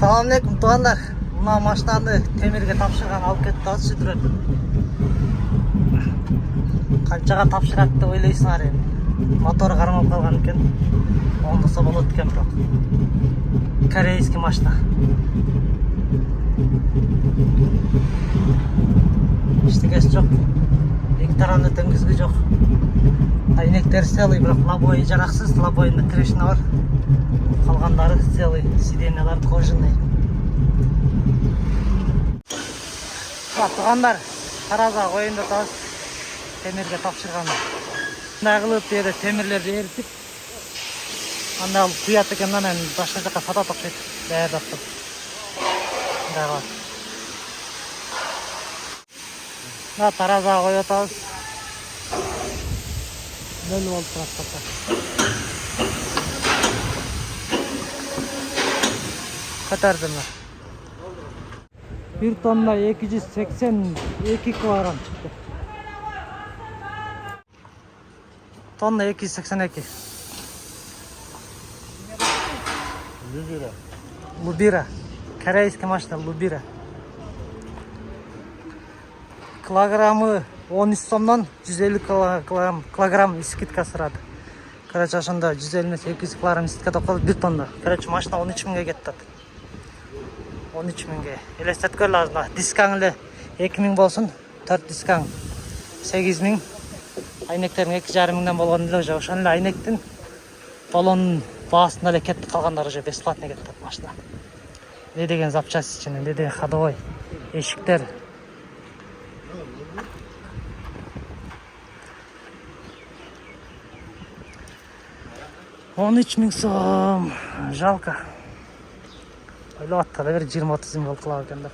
Assalamu alaikum tuğanlar. Muna maşinаны temirge tapşırgan alып кетти атшы жүрөт. Канчага тапшырат деп ойлойсуңар эми? Мотор кармап калган экен. Оңдосо болот экен бирок. Корейский машина. Иштегеси жок. Эки тарафында төңгүзгү жок. Айнектер целый, бирок лобой жараксыз, лобойунда трещина бар. Калгандары целый, сиденьялар кожаный. Тугандар, тараза коюнда таз темирге тапшырган. Мындай кылып бери темирлерди эритип, анда куят экен, анан башка жака сатат окшойт. Даярдап туруп. Мындай кылат. Мына таразага коюп атабыз. Нөл болуп турат. Катардым. 1 тонна 282 килограмм çıktı. Tonna 282. Lubira. Корейский машина Lubira. Kilogramı 13 сомдон 150 килограмм скидка сұрады. Короче, ошондо 150 800 килограмм скидка токолуп 1 тонна. Короче, машина 13 миңге кетти. 13 миңге. Элестеткөр лазым. Дискаң эле 2 миң болсун. 4 дискаң 8 миң. Айнектерин 2,5 миңден болгон эле уже. Ошон эле айнектин балонун баасында эле кетти, калгандары уже бесплатно кетти машина. Не деген запчасть ичинде, не деген ходовой, эшиктер. Он 13 миң сом. Жалко. Ойлап аттар бер 20-30 миң болуп калат экен деп.